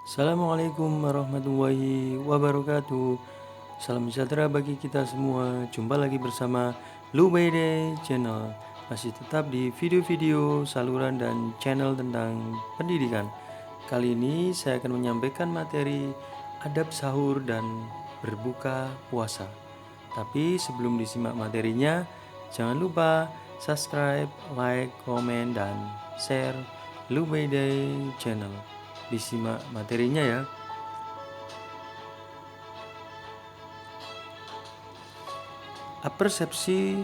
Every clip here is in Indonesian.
Assalamualaikum warahmatullahi wabarakatuh. Salam sejahtera bagi kita semua. Jumpa lagi bersama Lubayde Channel. Masih tetap di video-video saluran dan channel tentang pendidikan. Kali ini saya akan menyampaikan materi adab sahur dan berbuka puasa. Tapi sebelum disimak materinya, jangan lupa subscribe, like, komen, dan share Lubayde Channel. Disimak materinya ya. Persepsi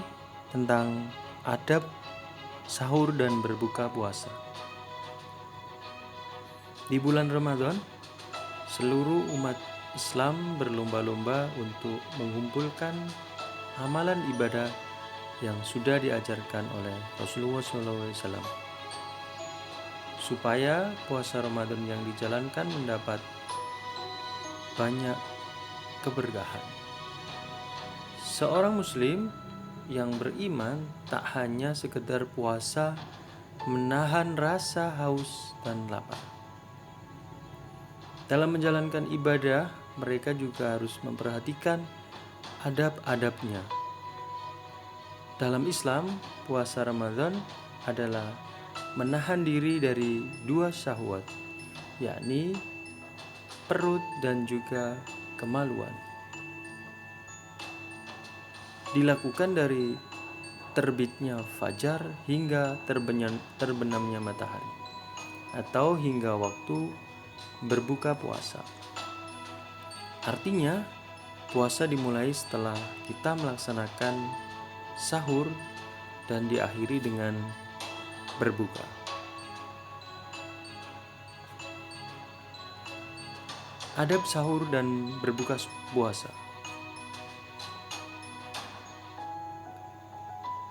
tentang adab sahur dan berbuka puasa. Di bulan Ramadan, seluruh umat Islam berlomba-lomba untuk mengumpulkan amalan ibadah yang sudah diajarkan oleh Rasulullah SAW, supaya puasa Ramadan yang dijalankan mendapat banyak keberkahan. Seorang muslim yang beriman tak hanya sekedar puasa menahan rasa haus dan lapar. Dalam menjalankan ibadah, mereka juga harus memperhatikan adab-adabnya. Dalam Islam, puasa Ramadan adalah menahan diri dari dua syahwat, yakni perut dan juga kemaluan. Dilakukan dari terbitnya fajar hingga terbenamnya matahari, atau hingga waktu berbuka puasa. Artinya, puasa dimulai setelah kita melaksanakan sahur dan diakhiri dengan berbuka. Adab sahur dan berbuka puasa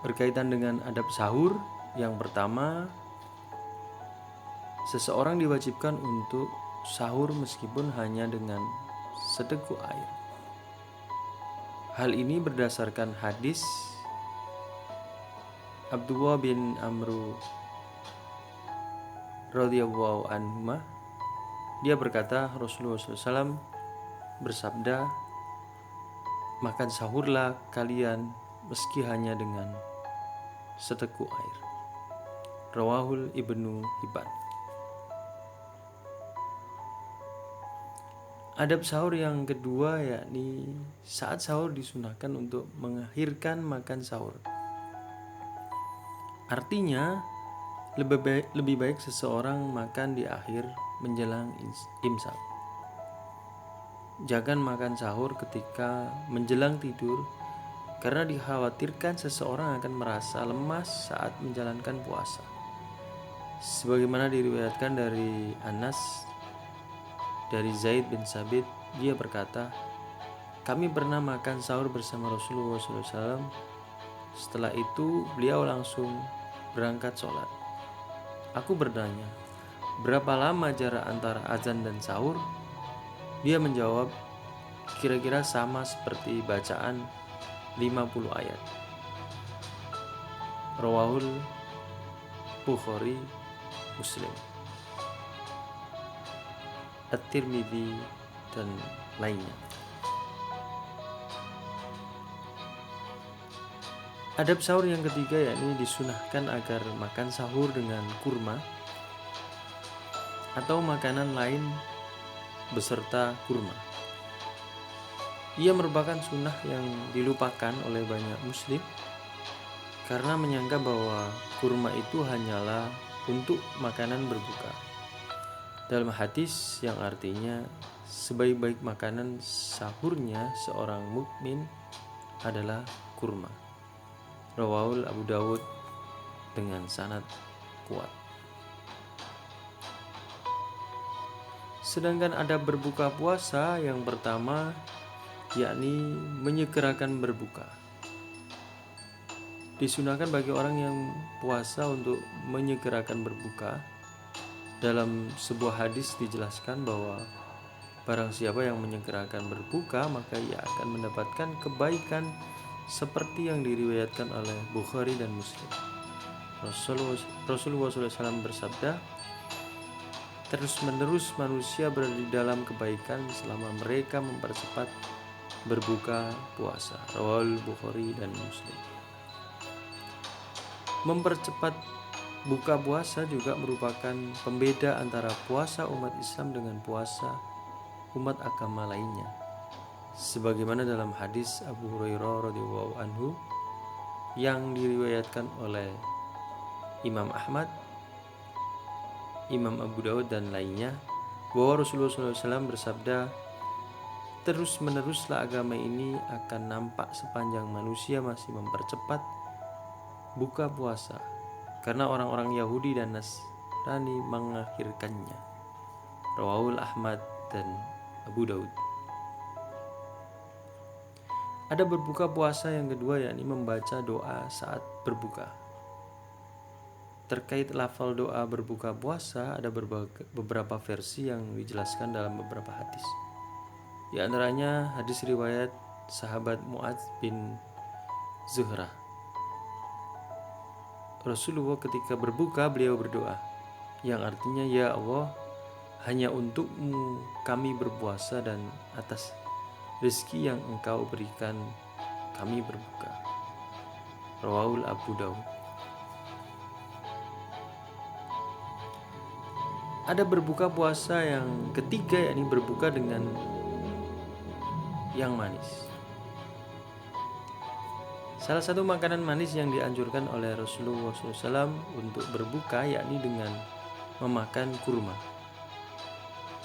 berkaitan dengan adab sahur. Yang pertama, seseorang diwajibkan untuk sahur meskipun hanya dengan seteguk air. Hal ini berdasarkan hadis Abdullah bin Amru radhiyallahu anhu. Dia berkata, Rasulullah SAW bersabda, "Makan sahurlah kalian meski hanya dengan seteguk air." Rawahul Ibnu Hibban. Adab sahur yang kedua yakni saat sahur disunahkan untuk mengakhirkan makan sahur. Artinya lebih baik seseorang makan di akhir menjelang imsak. Jangan makan sahur ketika menjelang tidur, karena dikhawatirkan seseorang akan merasa lemas saat menjalankan puasa. Sebagaimana diriwayatkan dari Anas dari Zaid bin Sabit, dia berkata, "Kami pernah makan sahur bersama Rasulullah SAW. Setelah itu beliau langsung berangkat sholat. Aku bertanya, berapa lama jarak antara azan dan sahur? Dia menjawab, kira-kira sama seperti bacaan 50 ayat." Rawahul Bukhari, Muslim, At-Tirmidzi, dan lainnya. Adab sahur yang ketiga yakni disunahkan agar makan sahur dengan kurma atau makanan lain beserta kurma. Ia merupakan sunnah yang dilupakan oleh banyak muslim karena menyangka bahwa kurma itu hanyalah untuk makanan berbuka. Dalam hadis yang artinya sebaik-baik makanan sahurnya seorang mukmin adalah kurma. Rawahul Abu Dawud dengan sanad kuat. Sedangkan adab berbuka puasa yang pertama yakni menyegerakan berbuka. Disunahkan bagi orang yang puasa untuk menyegerakan berbuka. Dalam sebuah hadis dijelaskan bahwa barang siapa yang menyegerakan berbuka, maka ia akan mendapatkan kebaikan seperti yang diriwayatkan oleh Bukhari dan Muslim. Rasulullah SAW bersabda, terus-menerus manusia berada di dalam kebaikan selama mereka mempercepat berbuka puasa. Rawahul Bukhari dan Muslim. Mempercepat buka puasa juga merupakan pembeda antara puasa umat Islam dengan puasa umat agama lainnya. Sebagaimana dalam hadis Abu Hurairah radhiyallahu anhu yang diriwayatkan oleh Imam Ahmad, Imam Abu Daud dan lainnya, bahwa Rasulullah SAW bersabda, terus-meneruslah agama ini akan nampak sepanjang manusia masih mempercepat buka puasa, karena orang-orang Yahudi dan Nasrani mengakhirkannya. Rawahul Ahmad dan Abu Daud. Ada berbuka puasa yang kedua, yakni membaca doa saat berbuka. Terkait lafal doa berbuka puasa, ada beberapa versi yang dijelaskan dalam beberapa hadis. Di antaranya hadis riwayat sahabat Mu'adz bin Zuhrah. Rasulullah ketika berbuka beliau berdoa, yang artinya, ya Allah, hanya untukmu kami berpuasa dan atas rezeki yang engkau berikan kami berbuka. Rawahul Abu Daud. Ada berbuka puasa yang ketiga, yakni berbuka dengan yang manis. Salah satu makanan manis yang dianjurkan oleh Rasulullah SAW untuk berbuka yakni dengan memakan kurma.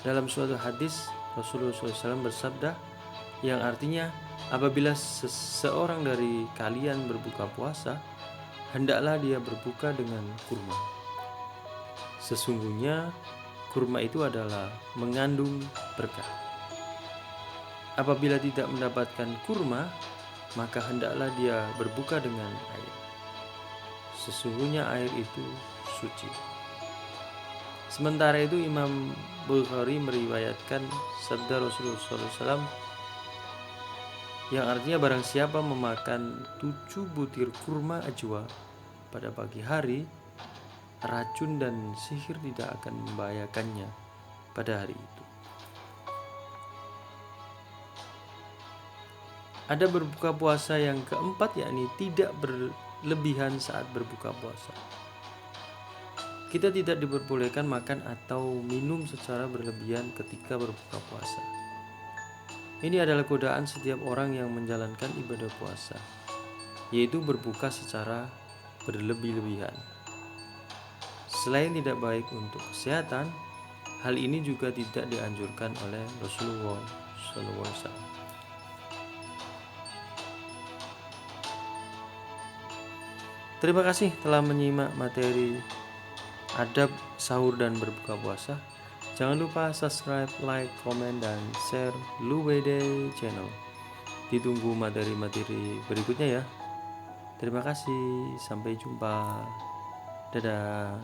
Dalam suatu hadis Rasulullah SAW bersabda, yang artinya, apabila seseorang dari kalian berbuka puasa, hendaklah dia berbuka dengan kurma. Sesungguhnya kurma itu adalah mengandung berkah. Apabila tidak mendapatkan kurma, maka hendaklah dia berbuka dengan air. Sesungguhnya air itu suci. Sementara itu Imam Bukhari meriwayatkan sabda Rasulullah SAW yang artinya, barang siapa memakan 7 butir kurma ajwa pada pagi hari, racun dan sihir tidak akan membahayakannya pada hari itu. Ada berbuka puasa yang keempat, yakni tidak berlebihan saat berbuka puasa. Kita tidak diperbolehkan makan atau minum secara berlebihan ketika berbuka puasa. Ini adalah godaan setiap orang yang menjalankan ibadah puasa, yaitu berbuka secara berlebih-lebihan. Selain tidak baik untuk kesehatan, hal ini juga tidak dianjurkan oleh Rasulullah SAW. Terima kasih telah menyimak materi adab sahur dan berbuka puasa. Jangan lupa subscribe, like, komen, dan share Luwede Channel. Ditunggu materi-materi berikutnya ya. Terima kasih, sampai jumpa. Dadah.